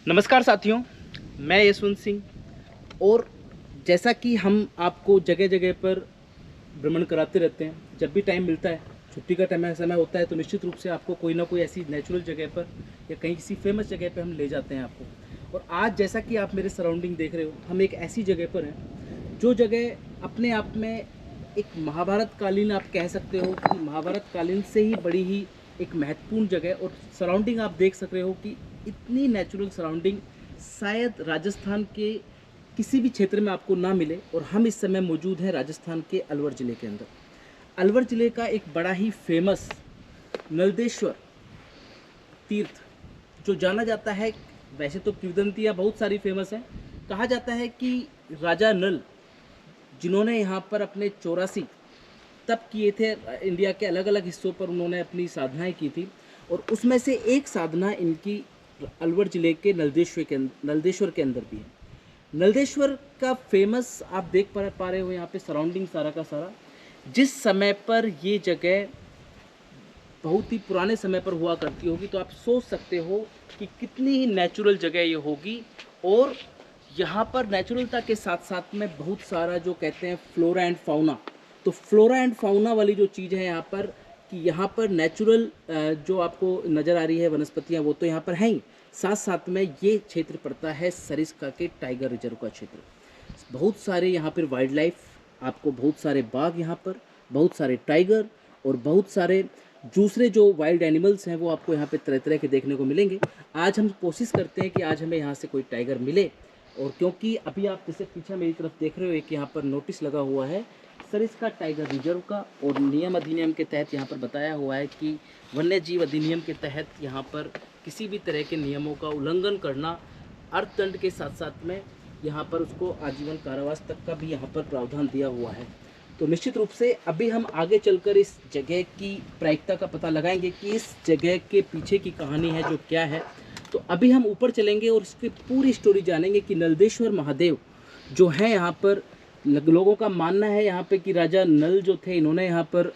नमस्कार साथियों, मैं यशवंत सिंह। और जैसा कि हम आपको जगह जगह पर भ्रमण कराते रहते हैं, जब भी टाइम मिलता है, छुट्टी का समय होता है, तो निश्चित रूप से आपको कोई ना कोई ऐसी नेचुरल जगह पर या कहीं किसी फेमस जगह पर हम ले जाते हैं आपको। और आज जैसा कि आप मेरे सराउंडिंग देख रहे हो, हम एक ऐसी जगह पर हैं जो जगह अपने आप में एक महाभारत कालीन, आप कह सकते हो कि महाभारत कालीन से ही बड़ी ही एक महत्वपूर्ण जगह। और सराउंडिंग आप देख सक रहे हो कि इतनी नेचुरल सराउंडिंग शायद राजस्थान के किसी भी क्षेत्र में आपको ना मिले। और हम इस समय मौजूद हैं राजस्थान के अलवर ज़िले के अंदर। अलवर ज़िले का एक बड़ा ही फेमस नलदेश्वर तीर्थ जो जाना जाता है, वैसे तो किंवदंतियाँ बहुत सारी फेमस हैं। कहा जाता है कि राजा नल, जिन्होंने यहाँ पर अपने 84 तप किए थे, इंडिया के अलग अलग हिस्सों पर उन्होंने अपनी साधनाएं की थी, और उसमें से एक साधना इनकी अलवर ज़िले के नलदेश्वर के अंदर भी है। नलदेश्वर का फेमस आप देख पा रहे हो यहाँ पे सराउंडिंग सारा का सारा। जिस समय पर ये जगह बहुत ही पुराने समय पर हुआ करती होगी, तो आप सोच सकते हो कि कितनी ही नेचुरल जगह ये होगी। और यहाँ पर नेचुरलता के साथ साथ में बहुत सारा जो कहते हैं फ्लोरा एंड फाउना, तो फ्लोरा एंड फाउना वाली जो चीज़ है यहाँ पर, कि यहाँ पर नेचुरल जो आपको नज़र आ रही है वनस्पतियाँ, वो तो यहाँ पर हैं ही, साथ साथ में ये क्षेत्र पड़ता है सरिस्का के टाइगर रिजर्व का क्षेत्र। बहुत सारे यहाँ पर वाइल्ड लाइफ, आपको बहुत सारे बाघ यहाँ पर, बहुत सारे टाइगर और बहुत सारे दूसरे जो वाइल्ड एनिमल्स हैं वो आपको यहाँ पे तरह तरह के देखने को मिलेंगे। आज हम कोशिश करते हैं कि आज हमें यहाँ से कोई टाइगर मिले। और क्योंकि अभी आप जैसे पीछे मेरी तरफ देख रहे हो, एक यहाँ पर नोटिस लगा हुआ है सरिस्का टाइगर रिजर्व का, और नियम अधिनियम के तहत यहाँ पर बताया हुआ है कि वन्य जीव अधिनियम के तहत यहाँ पर किसी भी तरह के नियमों का उल्लंघन करना अर्थदंड के साथ साथ में यहाँ पर उसको आजीवन कारावास तक का भी यहाँ पर प्रावधान दिया हुआ है। तो निश्चित रूप से अभी हम आगे चलकर इस जगह की प्रायिकता का पता लगाएंगे कि इस जगह के पीछे की कहानी है जो क्या है। तो अभी हम ऊपर चलेंगे और इसकी पूरी स्टोरी जानेंगे कि नलदेश्वर महादेव जो है यहाँ पर, लोगों का मानना है यहाँ पे कि राजा नल जो थे, इन्होंने यहाँ पर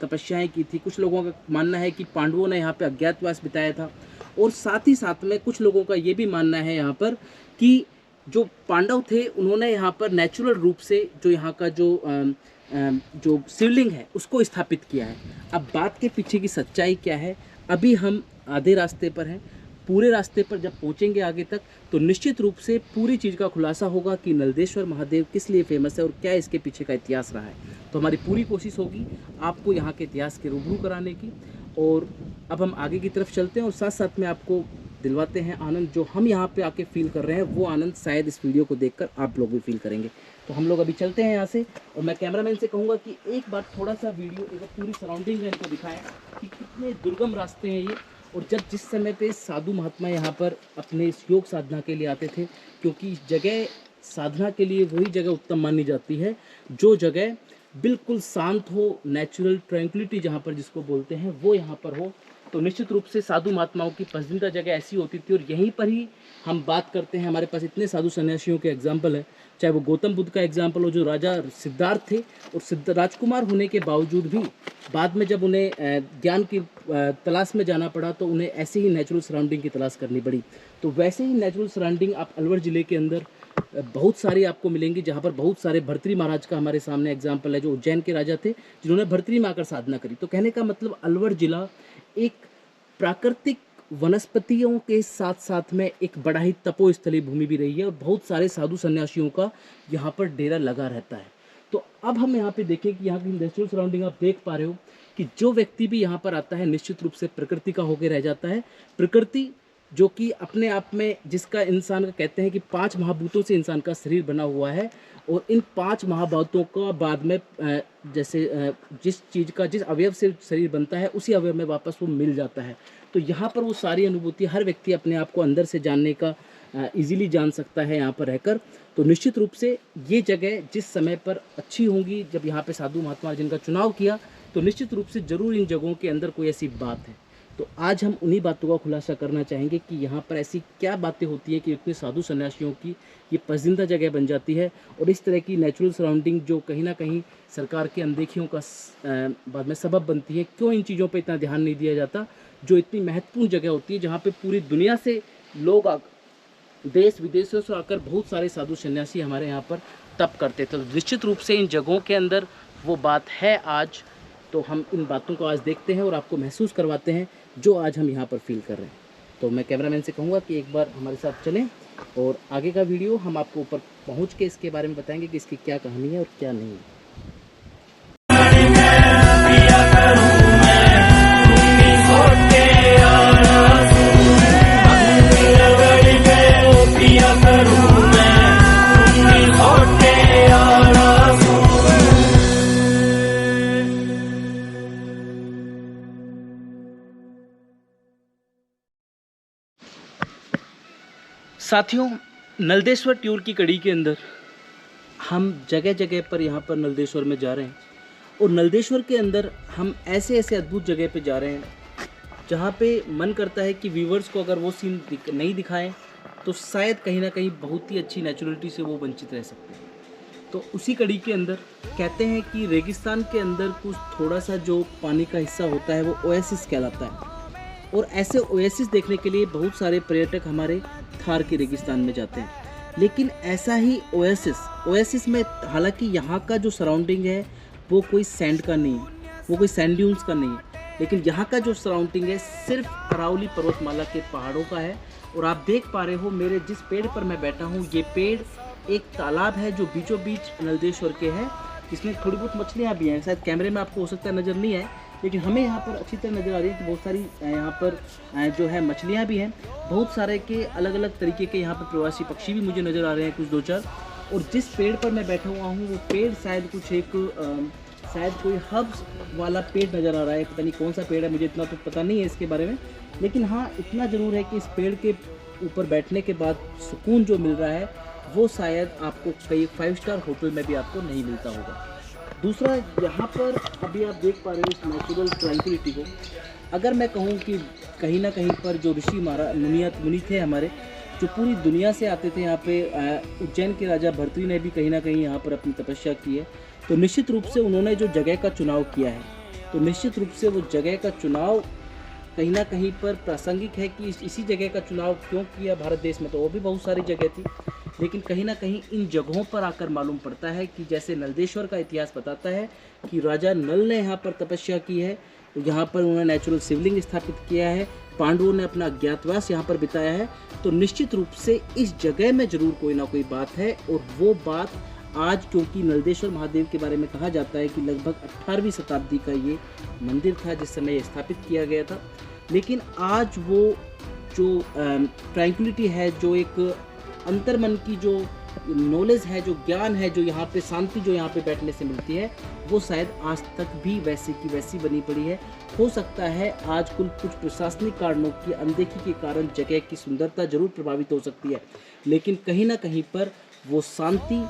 तपस्याएं की थी। कुछ लोगों का मानना है कि पांडवों ने यहाँ पे अज्ञातवास बिताया था। और साथ ही साथ में कुछ लोगों का ये भी मानना है यहाँ पर कि जो पांडव थे, उन्होंने यहाँ पर नेचुरल रूप से जो यहाँ का जो शिवलिंग है उसको स्थापित किया है। अब बात के पीछे की सच्चाई क्या है, अभी हम आधे रास्ते पर हैं। पूरे रास्ते पर जब पहुँचेंगे आगे तक, तो निश्चित रूप से पूरी चीज़ का खुलासा होगा कि नलदेश्वर महादेव किस लिए फेमस है और क्या इसके पीछे का इतिहास रहा है। तो हमारी पूरी कोशिश होगी आपको यहाँ के इतिहास के रूबरू कराने की। और अब हम आगे की तरफ चलते हैं और साथ साथ में आपको दिलवाते हैं आनंद, जो हम यहाँ पे आके फील कर रहे हैं वो आनंद शायद इस वीडियो को देखकर आप लोग भी फील करेंगे। तो हम लोग अभी चलते हैं यहाँ से, और मैं कैमरामैन से कहूँगा कि एक बार थोड़ा सा वीडियो, एक पूरी सराउंडिंग है इनको दिखाएं कि कितने दुर्गम रास्ते हैं ये। और जब जिस समय पे साधु महात्मा यहाँ पर अपने इस योग साधना के लिए आते थे, क्योंकि इस जगह साधना के लिए वही जगह उत्तम मानी जाती है जो जगह बिल्कुल शांत हो, नेचुरल ट्रैंक्विलिटी जहाँ पर जिसको बोलते हैं वो यहाँ पर हो। तो निश्चित रूप से साधु महात्माओं की पसंदीदा जगह ऐसी होती थी। और यहीं पर ही हम बात करते हैं, हमारे पास इतने साधु सन्यासियों के एग्जाम्पल हैं, चाहे वो गौतम बुद्ध का एग्जाम्पल हो, जो राजा सिद्धार्थ थे और राजकुमार होने के बावजूद भी बाद में जब उन्हें ज्ञान की तलाश में जाना पड़ा, तो उन्हें ऐसी ही नेचुरल सराउंडिंग की तलाश करनी पड़ी। तो वैसे ही नेचुरल सराउंडिंग आप अलवर ज़िले के अंदर बहुत सारी आपको मिलेंगी, जहाँ पर बहुत सारे भर्तृ महाराज का हमारे सामने एग्जाम्पल है, जो उज्जैन के राजा थे जिन्होंने भर्तृ में आकर साधना करी। तो कहने का मतलब अलवर जिला एक प्राकृतिक वनस्पतियों के साथ साथ में एक बड़ा ही तपोस्थली भूमि भी रही है, और बहुत सारे साधु सन्यासियों का यहाँ पर डेरा लगा रहता है। तो अब हम यहाँ पे देखें कि यहाँ की नेचुरल सराउंडिंग आप देख पा रहे हो कि जो व्यक्ति भी यहाँ पर आता है निश्चित रूप से प्रकृति का होकर रह जाता है। प्रकृति जो कि अपने आप में, जिसका इंसान का कहते हैं कि 5 महाभूतों से इंसान का शरीर बना हुआ है, और इन 5 महाभूतों का बाद में जैसे जिस चीज़ का, जिस अवयव से शरीर बनता है, उसी अवयव में वापस वो मिल जाता है। तो यहाँ पर वो सारी अनुभूति हर व्यक्ति अपने आप को अंदर से जानने का इजीली जान सकता है यहाँ पर रहकर। तो निश्चित रूप से ये जगह जिस समय पर अच्छी होंगी, जब यहाँ पे साधु महात्मा जिनका चुनाव किया, तो निश्चित रूप से ज़रूर इन जगहों के अंदर कोई ऐसी बात है। तो आज हम उन्हीं बातों का खुलासा करना चाहेंगे कि यहाँ पर ऐसी क्या बातें होती हैं कि इतने साधु सन्यासियों की ये पसंदीदा जगह बन जाती है, और इस तरह की नेचुरल सराउंडिंग जो कहीं ना कहीं सरकार के अनदेखियों का बाद में सबब बनती है। क्यों इन चीज़ों पे इतना ध्यान नहीं दिया जाता, जो इतनी महत्वपूर्ण जगह होती है जहाँ पे पूरी दुनिया से लोग देश विदेशों से आकर बहुत सारे साधु सन्यासी हमारे यहाँ पर तप करते थे। तो निश्चित रूप से इन जगहों के अंदर वो बात है आज। तो हम इन बातों को आज देखते हैं और आपको महसूस करवाते हैं जो आज हम यहाँ पर फील कर रहे हैं। तो मैं कैमरामैन से कहूँगा कि एक बार हमारे साथ चलें और आगे का वीडियो हम आपको ऊपर पहुँच के इसके बारे में बताएंगे कि इसकी क्या कहानी है और क्या नहीं है। साथियों, नलदेश्वर टूर की कड़ी के अंदर हम जगह जगह पर यहाँ पर नलदेश्वर में जा रहे हैं, और नलदेश्वर के अंदर हम ऐसे ऐसे अद्भुत जगह पे जा रहे हैं जहाँ पे मन करता है कि व्यूवर्स को अगर वो सीन नहीं दिखाएं तो शायद कहीं ना कहीं बहुत ही अच्छी नेचुरलिटी से वो वंचित रह सकते हैं। तो उसी कड़ी के अंदर कहते हैं कि रेगिस्तान के अंदर कुछ थोड़ा सा जो पानी का हिस्सा होता है वो ओएसिस कहलाता है, और ऐसे ओएसिस देखने के लिए बहुत सारे पर्यटक हमारे थार के रेगिस्तान में जाते हैं। लेकिन ऐसा ही ओएसिस में हालांकि यहाँ का जो सराउंडिंग है वो कोई सैंड का नहीं है, वो कोई सैंड ड्यून्स का नहीं है, लेकिन यहाँ का जो सराउंडिंग है सिर्फ अरावली पर्वतमाला के पहाड़ों का है। और आप देख पा रहे हो मेरे जिस पेड़ पर मैं बैठा हूँ, ये पेड़ एक तालाब है जो बीचों बीच नलदेश्वर के है। इसमें थोड़ी बहुत मछलियाँ भी हैं, शायद कैमरे में आपको हो सकता है नज़र नहीं आए, लेकिन हमें यहाँ पर अच्छी तरह नज़र आ रही है कि बहुत सारी यहाँ पर जो है मछलियाँ भी हैं। बहुत सारे के अलग अलग तरीके के यहाँ पर प्रवासी पक्षी भी मुझे नज़र आ रहे हैं, कुछ दो चार। और जिस पेड़ पर मैं बैठा हुआ हूँ वो पेड़ शायद कुछ एक शायद कोई हब्स वाला पेड़ नज़र आ रहा है। पता नहीं कौन सा पेड़ है, मुझे इतना तो पता नहीं है इसके बारे में, लेकिन हाँ इतना ज़रूर है कि इस पेड़ के ऊपर बैठने के बाद सुकून जो मिल रहा है वो शायद आपको कई 5 स्टार होटल में भी आपको नहीं मिलता होगा। दूसरा, यहाँ पर अभी आप देख पा रहे हो इस नेचुरल ट्रैंक्विलिटी को। अगर मैं कहूँ कि कहीं ना कहीं पर जो ऋषि मुनि थे हमारे, जो पूरी दुनिया से आते थे यहाँ पे, उज्जैन के राजा भर्तृहरि ने भी कहीं ना कहीं यहाँ पर अपनी तपस्या की है, तो निश्चित रूप से उन्होंने जो जगह का चुनाव किया है, तो निश्चित रूप से वो जगह का चुनाव कहीं ना कहीं पर प्रासंगिक है कि इसी जगह का चुनाव क्यों किया भारत देश में। तो वो भी बहुत सारी जगह थी, लेकिन कहीं ना कहीं इन जगहों पर आकर मालूम पड़ता है कि जैसे नलदेश्वर का इतिहास बताता है कि राजा नल ने यहाँ पर तपस्या की है, यहाँ पर उन्होंने नेचुरल शिवलिंग स्थापित किया है, पांडवों ने अपना अज्ञातवास यहाँ पर बिताया है। तो निश्चित रूप से इस जगह में ज़रूर कोई ना कोई बात है, और वो बात आज, क्योंकि नलदेश्वर महादेव के बारे में कहा जाता है कि लगभग 18वीं शताब्दी का ये मंदिर था जिस समय ये स्थापित किया गया था। लेकिन आज वो जो ट्रैंक्विलिटी है, जो एक अंतर्मन की जो नॉलेज है, जो ज्ञान है, जो यहाँ पे शांति जो यहाँ पे बैठने से मिलती है, वो शायद आज तक भी वैसी की वैसी बनी पड़ी है। हो सकता है आज कुछ प्रशासनिक कारणों की अनदेखी के कारण जगह की सुंदरता जरूर प्रभावित हो सकती है, लेकिन कहीं ना कहीं पर वो शांति,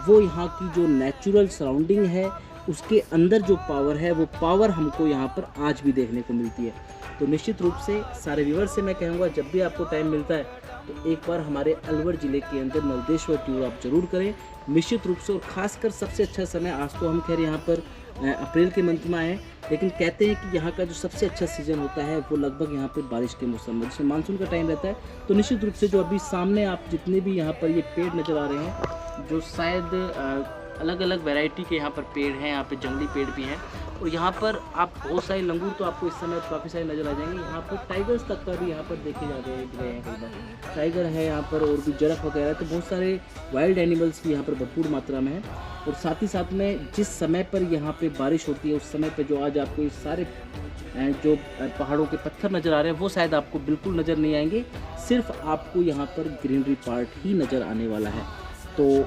वो यहाँ की जो नेचुरल सराउंडिंग है, उसके अंदर जो पावर है, वो पावर हमको यहाँ पर आज भी देखने को मिलती है। तो निश्चित रूप से सारे व्यूअर्स से मैं कहूँगा, जब भी आपको टाइम मिलता है तो एक बार हमारे अलवर ज़िले के अंदर नलदेश्वर टूर आप ज़रूर करें, निश्चित रूप से। और ख़ासकर सबसे अच्छा समय, आज तो हम खैर यहाँ पर अप्रैल के मंथ में आए हैं, लेकिन कहते हैं कि यहाँ का जो सबसे अच्छा सीज़न होता है वो लगभग यहाँ पर बारिश के मौसम में, जिसमें मानसून का टाइम रहता है। तो निश्चित रूप से जो अभी सामने आप जितने भी यहाँ पर ये पेड़ नज़र आ रहे हैं, जो शायद अलग अलग वैरायटी के यहाँ पर पेड़ हैं, यहाँ पे जंगली पेड़ भी हैं, और यहाँ पर आप बहुत सारे लंगूर तो आपको इस समय काफ़ी सारे नज़र आ जाएंगे। यहाँ पर टाइगर्स तक का भी यहाँ पर देखे जाते हैं, कई बार टाइगर है यहाँ पर, और भी जरख वगैरह, तो बहुत सारे वाइल्ड एनिमल्स भी यहाँ पर भरपूर मात्रा में हैं। और साथ ही साथ में जिस समय पर यहाँ पे बारिश होती है, उस समय पर जो आज आपको ये सारे जो पहाड़ों के पत्थर नज़र आ रहे हैं वो शायद आपको बिल्कुल नज़र नहीं आएंगे, सिर्फ आपको यहाँ पर ग्रीनरी पार्ट ही नज़र आने वाला है। तो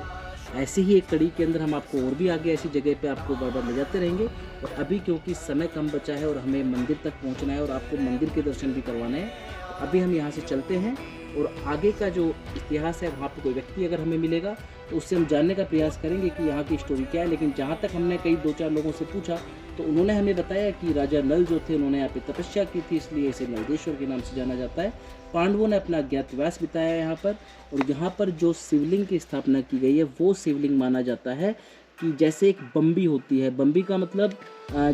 ऐसे ही एक कड़ी के अंदर हम आपको और भी आगे ऐसी जगह पे आपको बार बार ले जाते रहेंगे। और अभी क्योंकि समय कम बचा है और हमें मंदिर तक पहुंचना है और आपको मंदिर के दर्शन भी करवाने हैं, तो अभी हम यहाँ से चलते हैं और आगे का जो इतिहास है वहाँ पे कोई व्यक्ति अगर हमें मिलेगा तो उससे हम जानने का प्रयास करेंगे कि यहाँ की स्टोरी क्या है। लेकिन जहाँ तक हमने कई 2-4 लोगों से पूछा तो उन्होंने हमें बताया कि राजा नल जो थे उन्होंने यहाँ पे तपस्या की थी, इसलिए इसे नलदेश्वर के नाम से जाना जाता है। पांडवों ने अपना अज्ञातवास बिताया यहाँ पर, और यहाँ पर जो शिवलिंग की स्थापना की गई है वो शिवलिंग माना जाता है कि जैसे एक बम्बी होती है, बम्बी का मतलब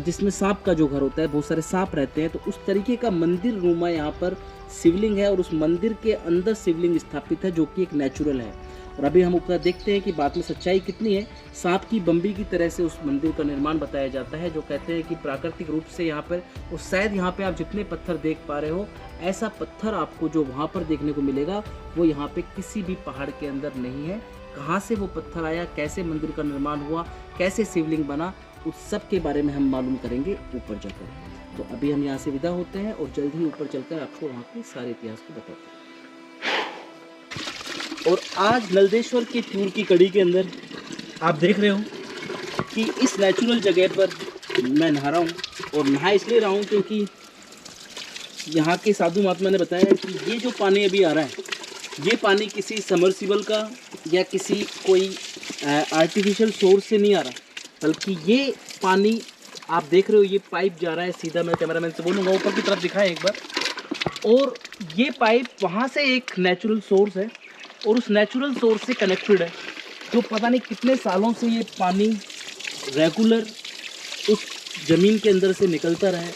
जिसमें सांप का जो घर होता है, बहुत सारे सांप रहते हैं, तो उस तरीके का मंदिर रूमा यहाँ पर शिवलिंग है और उस मंदिर के अंदर शिवलिंग स्थापित है जो कि एक नेचुरल है। और अभी हम ऊपर देखते हैं कि बात में सच्चाई कितनी है। सांप की बम्बी की तरह से उस मंदिर का निर्माण बताया जाता है, जो कहते हैं कि प्राकृतिक रूप से यहाँ पर, और शायद यहाँ पे आप जितने पत्थर देख पा रहे हो, ऐसा पत्थर आपको जो वहाँ पर देखने को मिलेगा वो यहाँ पे किसी भी पहाड़ के अंदर नहीं है। कहाँ से वो पत्थर आया, कैसे मंदिर का निर्माण हुआ, कैसे शिवलिंग बना, उस सब के बारे में हम मालूम करेंगे ऊपर जाकर। तो अभी हम यहाँ से विदा होते हैं और जल्द ही ऊपर चलकर आपको वहाँ के सारे इतिहास को बताते हैं। और आज नलदेश्वर के टूर की कड़ी के अंदर आप देख रहे हो कि इस नेचुरल जगह पर मैं नहा रहा हूँ, और नहा इसलिए रहा हूँ क्योंकि यहाँ के साधु महात्मा ने बताया कि ये जो पानी अभी आ रहा है, ये पानी किसी समरसिबल का या किसी कोई आर्टिफिशियल सोर्स से नहीं आ रहा, बल्कि ये पानी आप देख रहे हो, ये पाइप जा रहा है सीधा। मैं कैमरामैन से बोलूँगा ऊपर की तरफ दिखाएं एक बार, और ये पाइप वहाँ से एक नेचुरल सोर्स है और उस नेचुरल सोर्स से कनेक्टेड है, जो पता नहीं कितने सालों से ये पानी रेगुलर उस ज़मीन के अंदर से निकलता रहा है।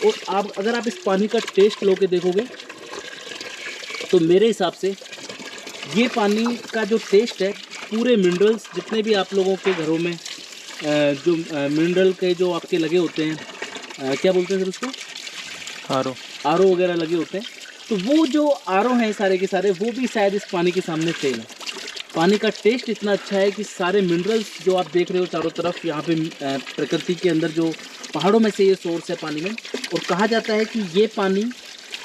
और आप अगर आप इस पानी का टेस्ट लो के देखोगे तो मेरे हिसाब से ये पानी का जो टेस्ट है, पूरे मिनरल्स जितने भी आप लोगों के घरों में जो मिनरल के जो आपके लगे होते हैं, क्या बोलते हैं सर उसको, आर ओ वगैरह लगे होते हैं, तो वो जो आर ओ हैं सारे के सारे, वो भी शायद इस पानी के सामने फेल है। पानी का टेस्ट इतना अच्छा है कि सारे मिनरल्स जो आप देख रहे हो चारों तरफ, यहाँ पे प्रकृति के अंदर जो पहाड़ों में से ये सोर्स है पानी में। और कहा जाता है कि ये पानी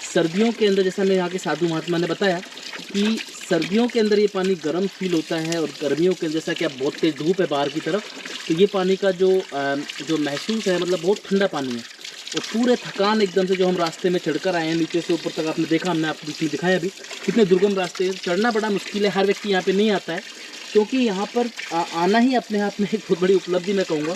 सर्दियों के अंदर, जैसा मैं यहाँ के साधु महात्मा ने बताया कि सर्दियों के अंदर ये पानी गर्म फील होता है, और गर्मियों के अंदर जैसा कि अब बहुत तेज़ धूप है बाहर की तरफ, तो ये पानी का जो महसूस है, मतलब बहुत ठंडा पानी है। और पूरे थकान एकदम से जो हम रास्ते में चढ़कर आए हैं नीचे से ऊपर तक, आपने देखा, हमने आपको बीच में दिखाया भी, कितने दुर्गम रास्ते हैं, चढ़ना बड़ा मुश्किल है, हर व्यक्ति यहाँ पे नहीं आता है, क्योंकि यहाँ पर आना ही अपने आप में एक बहुत बड़ी उपलब्धि मैं कहूँगा।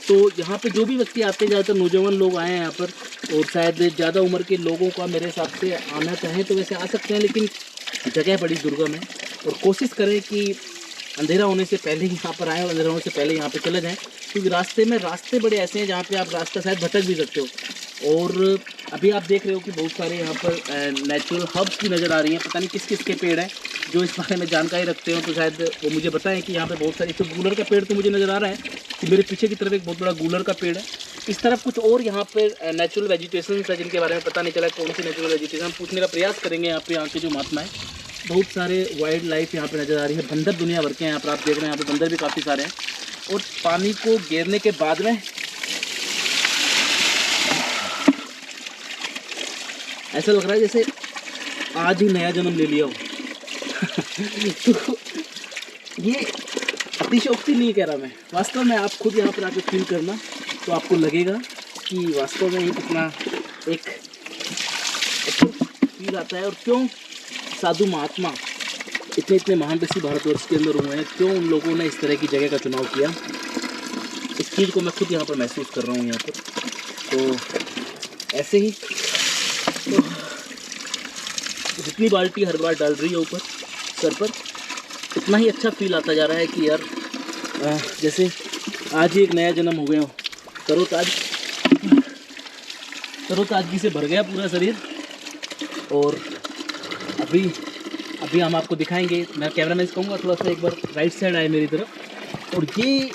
तो यहाँ पे जो भी व्यक्ति आते हैं, ज़्यादातर नौजवान लोग आए हैं यहाँ पर, और शायद ज़्यादा उम्र के लोगों का मेरे हिसाब से आना चाहें तो वैसे आ सकते हैं, लेकिन जगह बड़ी दुर्गम है। और कोशिश करें कि अंधेरा होने से पहले ही यहाँ पर आएँ और अंधेरा होने से पहले यहाँ पे चले जाएँ, क्योंकि रास्ते बड़े ऐसे हैं जहाँ पे आप रास्ता शायद भटक भी सकते हो। और अभी आप देख रहे हो कि बहुत सारे यहाँ पर नेचुरल हब्स भी नज़र आ रही हैं। पता नहीं किस किस के पेड़ हैं, जो इस बारे में जानकारी रखते हो तो शायद वो मुझे बताएं कि यहाँ पे बहुत सारे, तो गूलर का पेड़ तो मुझे नज़र आ रहा है कि मेरे पीछे की तरफ एक बहुत बड़ा गूलर का पेड़ है। इस तरफ कुछ और यहाँ पर नेचुरल वेजिटेशन है जिनके बारे में पता नहीं चला कौन सी नेचुरल वेजिटेशन, हम पूछने का प्रयास करेंगे यहाँ पे। यहाँ के जो महात्मा है, बहुत सारे वाइल्ड लाइफ यहाँ पे नज़र आ रही है, बंदर दुनिया भर के हैं यहाँ पर, आप देख रहे हैं यहाँ पे बंदर भी काफ़ी सारे हैं। और पानी को गिरने के बाद में ऐसा लग रहा है जैसे आज ही नया जन्म ले लिया हो। तो ये अतिशयोक्ति नहीं कह रहा मैं, वास्तव में आप खुद यहाँ पर आकर फील करना तो आपको लगेगा कि वास्तव में ये कितना एक फील आता है। और क्यों साधु महात्मा इतने महान ऋषि भारतवर्ष के अंदर हुए हैं, क्यों उन लोगों ने इस तरह की जगह का चुनाव किया, इस चीज़ को मैं खुद यहाँ पर महसूस कर रहा हूँ यहाँ पर। तो ऐसे ही तो जितनी बाल्टी हर बार डाल रही है ऊपर सर पर, इतना ही अच्छा फील आता जा रहा है कि यार जैसे आज ही एक नया जन्म हो गया हो, तरोताजगी से भर गया पूरा शरीर। और अभी हम आपको दिखाएंगे, मैं कैमरामैन से कहूँगा थोड़ा सा एक बार राइट साइड आए मेरी तरफ, और ये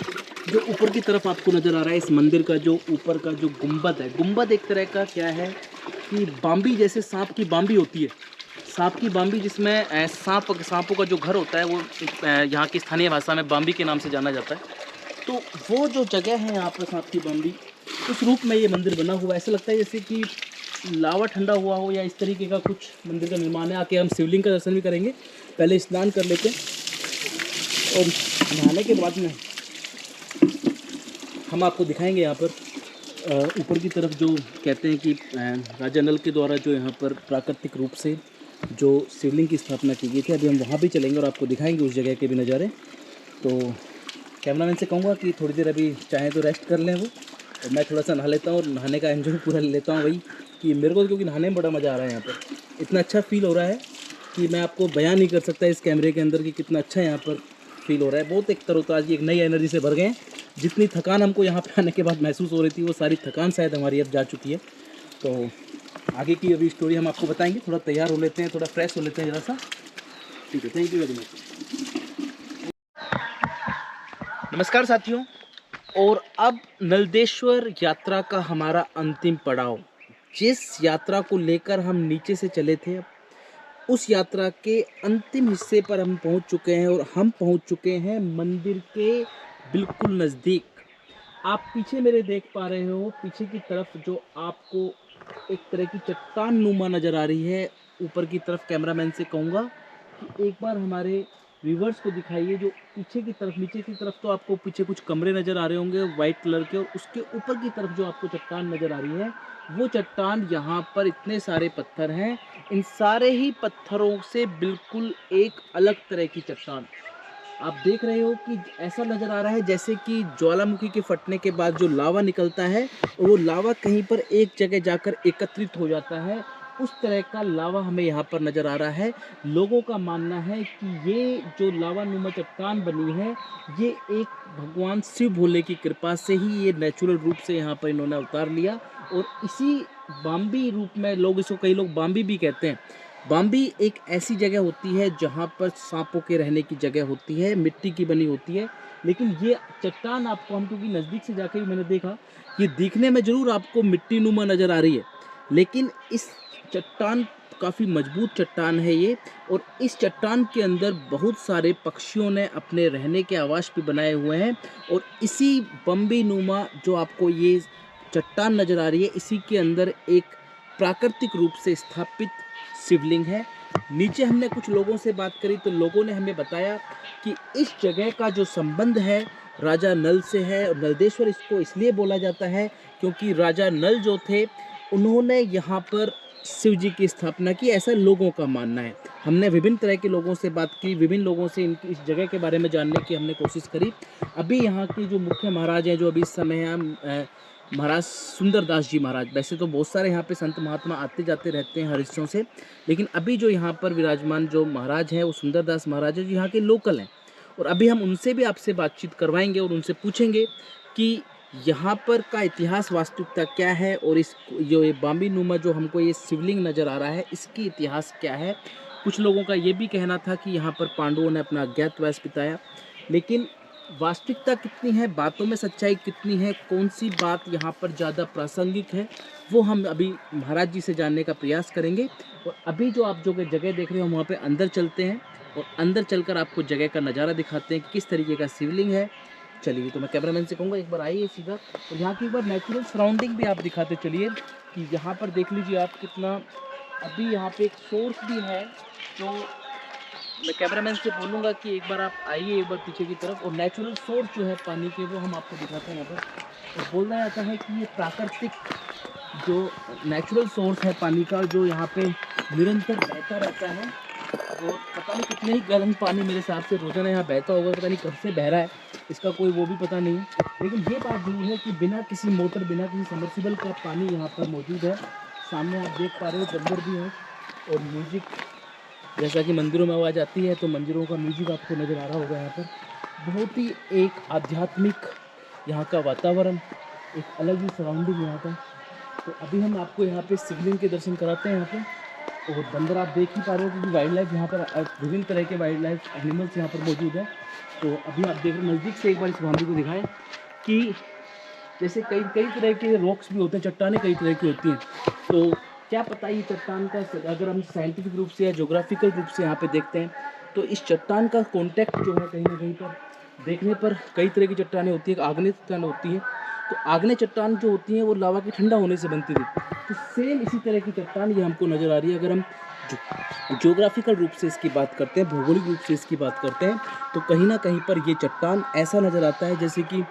जो ऊपर की तरफ आपको नज़र आ रहा है इस मंदिर का जो ऊपर का जो गुंबद है, गुंबद एक तरह का क्या है कि बाम्बी, जैसे सांप की बाम्बी होती है, सांप की बाम्बी जिसमें सांपों का जो घर होता है वो यहाँ की स्थानीय भाषा में बाम्बी के नाम से जाना जाता है। तो वो जो जगह है यहाँ पर सांप की बाम्बी, उस रूप में ये मंदिर बना हुआ है। ऐसा लगता है जैसे कि लावा ठंडा हुआ हो या इस तरीके का कुछ मंदिर का निर्माण है। आके हम शिवलिंग का दर्शन भी करेंगे, पहले स्नान कर लेते और नहाने के बाद में हम आपको दिखाएंगे यहाँ पर ऊपर की तरफ जो कहते हैं कि राजा नल के द्वारा जो यहाँ पर प्राकृतिक रूप से जो शिवलिंग की स्थापना की गई थी। अभी हम वहाँ भी चलेंगे और आपको दिखाएंगे उस जगह के भी नज़ारे। तो कैमरामैन से कहूँगा कि थोड़ी देर अभी चाहें तो रेस्ट कर लें वो, और मैं थोड़ा सा नहा लेता हूँ और नहाने का एंजॉय पूरा ले लेता हूँ। वही कि मेरे को क्योंकि नहाने में बड़ा मज़ा आ रहा है यहाँ पर, इतना अच्छा फील हो रहा है कि मैं आपको बयान नहीं कर सकता इस कैमरे के अंदर कि कितना अच्छा यहाँ पर फील हो रहा है। बहुत एक तरोताज़गी, एक नई एनर्जी से भर गए हैं। जितनी थकान हमको यहाँ पे आने के बाद महसूस हो रही थी, वो सारी थकान शायद हमारी अब जा चुकी है। तो आगे की अभी स्टोरी हम आपको बताएंगे। थोड़ा तैयार हो लेते हैं, थोड़ा फ्रेश हो लेते हैं ज़रा सा। ठीक है, थैंक यू वेरी मच। नमस्कार साथियों, और अब नलदेश्वर यात्रा का हमारा अंतिम पड़ाव, जिस यात्रा को लेकर हम नीचे से चले थे, उस यात्रा के अंतिम हिस्से पर हम पहुंच चुके हैं और हम पहुंच चुके हैं मंदिर के बिल्कुल नज़दीक। आप पीछे मेरे देख पा रहे हो, पीछे की तरफ जो आपको एक तरह की चट्टान नुमा नज़र आ रही है। ऊपर की तरफ कैमरामैन से कहूँगा कि एक बार हमारे व्यूवर्स को दिखाइए, जो पीछे की तरफ, नीचे की तरफ तो आपको पीछे कुछ कमरे नज़र आ रहे होंगे वाइट कलर के, और उसके ऊपर की तरफ जो आपको चट्टान नज़र आ रही है, वो चट्टान, यहाँ पर इतने सारे पत्थर हैं, इन सारे ही पत्थरों से बिल्कुल एक अलग तरह की चट्टान आप देख रहे हो कि ऐसा नज़र आ रहा है जैसे कि ज्वालामुखी के फटने के बाद जो लावा निकलता है, और वो लावा कहीं पर एक जगह जाकर एकत्रित हो जाता है, उस तरह का लावा हमें यहाँ पर नज़र आ रहा है। लोगों का मानना है कि ये जो लावा नुमा चट्टान बनी है, ये एक भगवान शिव भोले की कृपा से ही ये नेचुरल रूप से यहाँ पर इन्होंने अवतार लिया, और इसी बाम्बी रूप में लोग इसको, कई लोग बाम्बी भी कहते हैं। बाम्बी एक ऐसी जगह होती है जहाँ पर सांपों के रहने की जगह होती है, मिट्टी की बनी होती है। लेकिन ये चट्टान आपको, हम क्योंकि नज़दीक से जाके भी मैंने देखा, ये दिखने में ज़रूर आपको मिट्टी नुमा नज़र आ रही है, लेकिन इस चट्टान, काफ़ी मजबूत चट्टान है ये, और इस चट्टान के अंदर बहुत सारे पक्षियों ने अपने रहने के आवास भी बनाए हुए हैं। और इसी बम्बी नुमा जो आपको ये चट्टान नज़र आ रही है, इसी के अंदर एक प्राकृतिक रूप से स्थापित शिवलिंग है। नीचे हमने कुछ लोगों से बात करी तो लोगों ने हमें बताया कि इस जगह का जो संबंध है राजा नल से है, और नलदेश्वर इसको इसलिए बोला जाता है क्योंकि राजा नल जो थे, उन्होंने यहाँ पर शिव जी की स्थापना की, ऐसा लोगों का मानना है। हमने विभिन्न तरह के लोगों से बात की, विभिन्न लोगों से इनकी इस जगह के बारे में जानने की हमने कोशिश करी। अभी यहाँ के जो मुख्य महाराज हैं, जो अभी इस समय हैं, महाराज सुंदरदास जी महाराज, वैसे तो बहुत सारे यहाँ पे संत महात्मा आते जाते रहते हैं हर हिस्सों से, लेकिन अभी जो यहाँ पर विराजमान जो महाराज हैं वो सुंदरदास महाराज है, जो यहाँ के लोकल हैं। और अभी हम उनसे भी आपसे बातचीत करवाएंगे और उनसे पूछेंगे कि यहाँ पर का इतिहास, वास्तविकता क्या है, और इस जो ये बाम्बी नुमा जो हमको ये शिवलिंग नज़र आ रहा है, इसकी इतिहास क्या है। कुछ लोगों का ये भी कहना था कि यहाँ पर पांडवों ने अपना अज्ञातवास बिताया, लेकिन वास्तविकता कितनी है, बातों में सच्चाई कितनी है, कौन सी बात यहाँ पर ज़्यादा प्रासंगिक है, वो हम अभी महाराज जी से जानने का प्रयास करेंगे। और अभी जो आप जो जगह देख रहे हो, हम वहाँ पे अंदर चलते हैं और अंदर चलकर आपको जगह का नज़ारा दिखाते हैं कि किस तरीके का शिवलिंग है। चलिए, तो मैं कैमरामैन से कहूँगा एक बार आइए सीधा, और यहाँ की एक बार नेचुरल सराउंडिंग भी आप दिखाते चलिए कि यहाँ पर देख लीजिए आप कितना, अभी यहाँ पे एक सोर्स भी है, तो मैं कैमरामैन से बोलूँगा कि एक बार आप आइए एक बार पीछे की तरफ, और नेचुरल सोर्स जो है पानी के, वो हम आपको दिखाते हैं यहाँ पर। और बोला जाता है कि ये प्राकृतिक जो नेचुरल सोर्स है पानी का, जो यहाँ पे निरंतर बहता रहता है, वो पता नहीं कितने ही गैलन पानी मेरे हिसाब से रोजाना यहाँ बहता होगा, पता नहीं कब से बह रहा है, इसका कोई वो भी पता नहीं है। लेकिन ये बात जरूर है कि बिना किसी मोटर, बिना किसी सबमर्सिबल का पानी यहाँ पर मौजूद है। सामने आप देख पा रहे हो डंबर भी है, और म्यूजिक, जैसा कि मंदिरों में आवाज़ आती है, तो मंदिरों का म्यूजिक आपको नज़र आ रहा होगा यहाँ पर। बहुत ही एक आध्यात्मिक यहाँ का वातावरण, एक अलग ही सराउंडिंग यहाँ का। तो अभी हम आपको यहाँ पे शिवलिंग के दर्शन कराते हैं यहाँ पे, और बंदर आप देख ही पा रहे हो क्योंकि वाइल्ड लाइफ यहाँ पर, विभिन्न तरह के वाइल्ड लाइफ एनिमल्स यहाँ पर मौजूद है। तो अभी आप देख रहे नज़दीक से एक बार इस बाउंड्री को दिखाएं कि जैसे कई कई तरह के रॉक्स भी होते हैं, चट्टानें कई तरह की होती हैं। तो क्या पता ये चट्टान का, अगर हम साइंटिफिक रूप से या ज्योग्राफिकल रूप से यहाँ पे देखते हैं, तो इस चट्टान का कॉन्टैक्ट जो है कहीं ना कहीं पर देखने पर कई तरह की चट्टानें होती है, आग्नेय चट्टान होती है। तो आग्नेय चट्टान जो होती है वो लावा के ठंडा होने से बनती थी, तो सेम इसी तरह की चट्टान ये हमको नज़र आ रही है। अगर हम ज्योग्राफिकल रूप से इसकी बात करते हैं, भौगोलिक रूप से इसकी बात करते हैं, तो कहीं ना कहीं पर ये चट्टान ऐसा नज़र आता है जैसे कि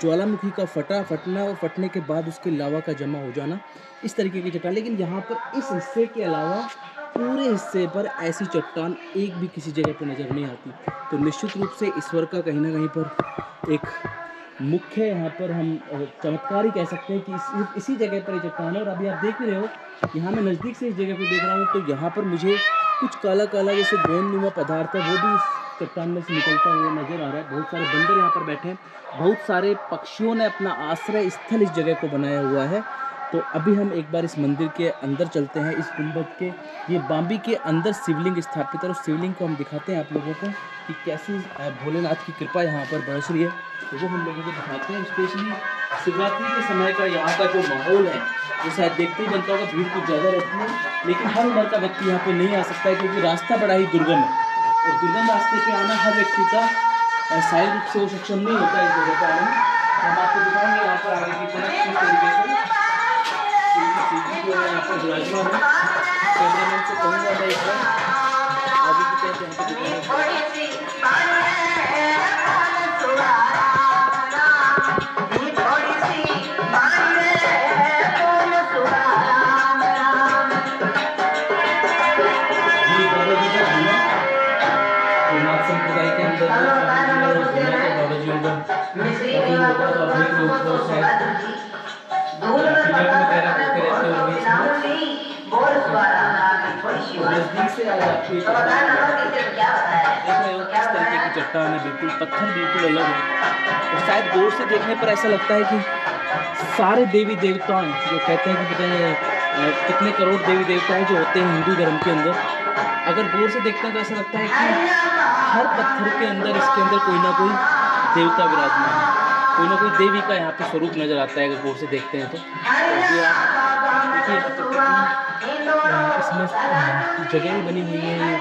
ज्वालामुखी का फटना और फटने के बाद उसके लावा का जमा हो जाना, इस तरीके की चट्टान। लेकिन यहाँ पर इस हिस्से के अलावा पूरे हिस्से पर ऐसी चट्टान एक भी किसी जगह पर नज़र नहीं आती। तो निश्चित रूप से ईश्वर का कहीं न कहीं पर एक मुख्य यहाँ पर हम चमत्कार ही कह सकते हैं कि इसी जगह पर ये चट्टान है। और अभी आप देख ही रहे हो, यहाँ मैं नज़दीक से इस जगह को देख रहा हूँ, तो यहाँ पर मुझे कुछ काला-काला जैसे गोंदनुमा पदार्थ है, वो भी इस चट्टान में से निकलता हुआ नज़र आ रहा है। बहुत सारे बंदर यहाँ पर बैठे हैं, बहुत सारे पक्षियों ने अपना आश्रय स्थल इस जगह को बनाया हुआ है। तो अभी हम एक बार इस मंदिर के अंदर चलते हैं। इस गुंबद के, ये बाम्बी के अंदर शिवलिंग स्थापित है, और शिवलिंग को हम दिखाते हैं आप लोगों को कि कैसी भोलेनाथ की कृपा यहाँ पर बरस रही है। तो वो हम लोगों को दिखाते हैं। स्पेशली शिवरात्रि के समय का यहाँ का जो माहौल है, वो शायद देखते ही बनता होगा, भीड़ कुछ ज़्यादा रहती है, लेकिन हर उम्र का व्यक्ति यहाँ पे नहीं आ सकता है, क्योंकि रास्ता बड़ा ही दुर्गम है, और दुर्गम रास्ते पे आना हर व्यक्ति का शारीरिक रूप से वो सक्षम नहीं होता है इस जगह पर आने में। तो हम आपको दिखाएंगे यहाँ पर आगे की तरफ किस तरीके से यहाँ पर विराजमान है। कैमरामैन से कहूँगा मैं एक बार आगे की तरफ यहाँ पर दिखाएंगे। संप्रदाय के अंदर बाबा जी होगा चट्टान है, बिल्कुल पत्थर बिल्कुल अलग है। और शायद गौर से देखने पर ऐसा लगता है कि सारे देवी देवताएं जो कहते हैं कि पता नहीं कितने करोड़ देवी देवताएं जो होते हैं हिंदू धर्म के अंदर, अगर गौर से देखते हैं तो ऐसा लगता है कि हर पत्थर के अंदर, इसके अंदर कोई ना कोई देवता विराजमान है, कोई ना कोई देवी का यहाँ पे स्वरूप नज़र आता है अगर गौर से देखते हैं तो। इसमें जगह भी बनी हुई है,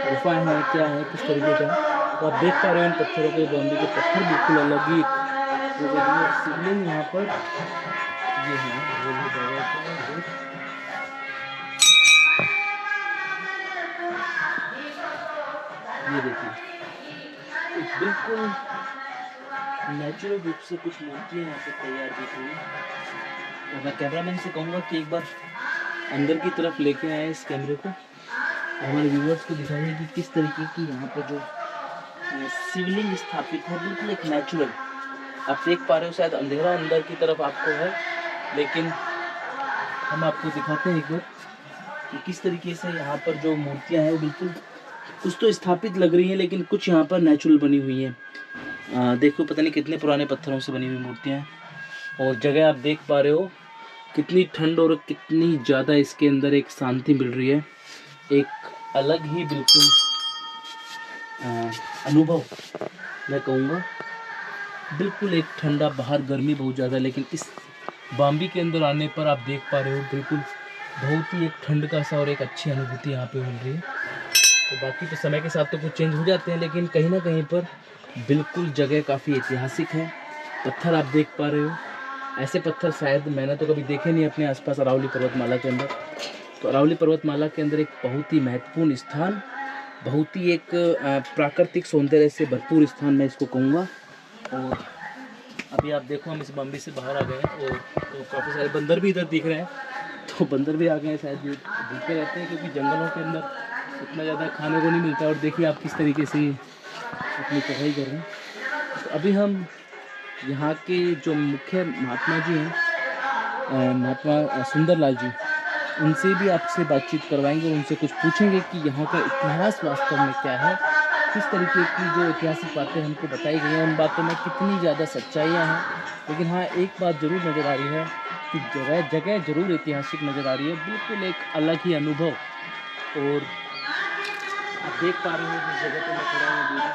गुफाएँ हैं, क्या है, किस तरीके का, तो आप देख पा रहे हो इन पत्थरों के, बॉम्बे के पत्थर बिल्कुल अलग ही शिवलिंग यहाँ पर ये है। ये देखिए बिल्कुल नेचुरल रूप से कुछ मूर्तियाँ यहाँ पे तैयार की गई हैं। और मैं कैमरामैन से कहूँगा कि एक बार अंदर की तरफ लेके आए इस कैमरे को, हमारे व्यूअर्स को दिखाइए कि किस तरीके की यहाँ पर जो शिवलिंग स्थापित है, बिल्कुल एक नेचुरल। आप देख पा रहे हो, शायद अंधेरा अंदर की तरफ आपको है, लेकिन हम आपको दिखाते हैं एक बार कि किस तरीके से यहाँ पर जो मूर्तियाँ हैं वो बिल्कुल कुछ तो स्थापित लग रही हैं, लेकिन कुछ यहाँ पर नेचुरल बनी हुई हैं। देखो पता नहीं कितने पुराने पत्थरों से बनी हुई मूर्तियाँ हैं। और जगह आप देख पा रहे हो कितनी ठंड और कितनी ज़्यादा इसके अंदर एक शांति मिल रही है, एक अलग ही बिल्कुल अनुभव मैं कहूँगा। बिल्कुल एक ठंडा, बाहर गर्मी बहुत ज़्यादा, लेकिन इस बाम्बी के अंदर आने पर आप देख पा रहे हो बिल्कुल बहुत ही एक ठंड का सा और एक अच्छी अनुभूति यहाँ पे मिल रही है। तो बाकी तो समय के साथ तो कुछ चेंज हो जाते हैं, लेकिन कहीं ना कहीं पर बिल्कुल जगह काफ़ी ऐतिहासिक है। पत्थर आप देख पा रहे हो, ऐसे पत्थर शायद मैंने तो कभी देखे नहीं अपने आसपास अरावली पर्वतमाला के अंदर। तो अरावली पर्वतमाला के अंदर एक बहुत ही महत्वपूर्ण स्थान, बहुत ही एक प्राकृतिक सौंदर्य से भरपूर स्थान मैं इसको कहूँगा। और अभी आप देखो हम इस बम्बी से बाहर आ गए हैं, और तो काफ़ी सारे बंदर भी इधर दिख रहे हैं। तो बंदर भी आ गए हैं, शायद भूखे रहते हैं, क्योंकि जंगलों के अंदर इतना ज़्यादा खाने को नहीं मिलता। और देखिए आप किस तरीके से अपनी पढ़ाई कर रहे हैं। तो अभी हम यहाँ के जो मुख्य महात्मा जी हैं, महात्मा सुंदरलाल जी, उनसे भी आपसे बातचीत करवाएंगे और उनसे कुछ पूछेंगे कि यहाँ का इतिहास वास्तव में क्या है, किस तरीके की जो ऐतिहासिक बातें हमको बताई गई हैं उन बातों में कितनी ज़्यादा सच्चाइयाँ हैं। लेकिन हाँ, एक बात ज़रूर नज़र आ रही है कि जगह ज़रूर ऐतिहासिक नज़र आ रही है, बिल्कुल एक अलग ही अनुभव। और आप देख पा रहे हो जिस जगह पर मैं खड़ा हूँ,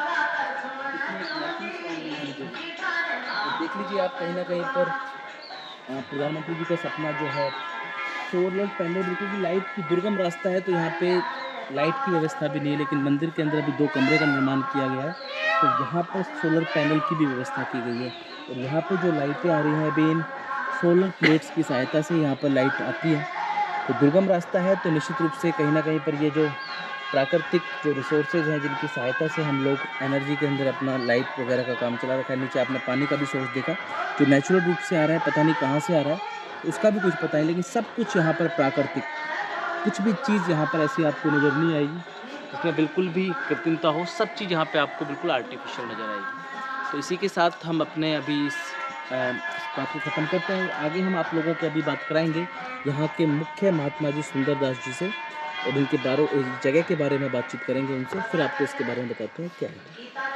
देख लीजिए आप, कहीं ना कहीं पर प्रधानमंत्री जी का सपना जो है, सोलर पैनल, बिल्कुल भी लाइट की दुर्गम रास्ता है, तो यहाँ पे लाइट की व्यवस्था भी नहीं है, लेकिन मंदिर के अंदर अभी 2 कमरे का निर्माण किया गया है, तो यहाँ पर सोलर पैनल की भी व्यवस्था की गई है। और यहाँ पे जो लाइटें आ रही हैं अभी इन सोलर प्लेट्स की सहायता से यहाँ पर लाइट आती है। तो दुर्गम रास्ता है, तो निश्चित रूप से कहीं ना कहीं पर ये जो प्राकृतिक जो रिसोर्सेज हैं जिनकी सहायता से हम लोग एनर्जी के अंदर अपना लाइट वगैरह का काम चला रखा है। नीचे आपने पानी का भी सोर्स देखा जो नेचुरल रूप से आ रहा है, पता नहीं कहाँ से आ रहा है उसका भी कुछ पता है, लेकिन सब कुछ यहाँ पर प्राकृतिक। कुछ भी चीज़ यहाँ पर ऐसी आपको नज़र नहीं आएगी इसमें बिल्कुल भी कृत्रिमता हो, सब चीज़ यहाँ पे आपको बिल्कुल आर्टिफिशियल नज़र आएगी। तो इसी के साथ हम अपने अभी इस बात को ख़त्म करते हैं। आगे हम आप लोगों को अभी बात कराएंगे यहाँ के मुख्य महात्मा जी सुंदरदास जी से, और इनके बारे जगह के बारे में बातचीत करेंगे उनसे, फिर आपको इसके बारे में बताते हैं क्या है।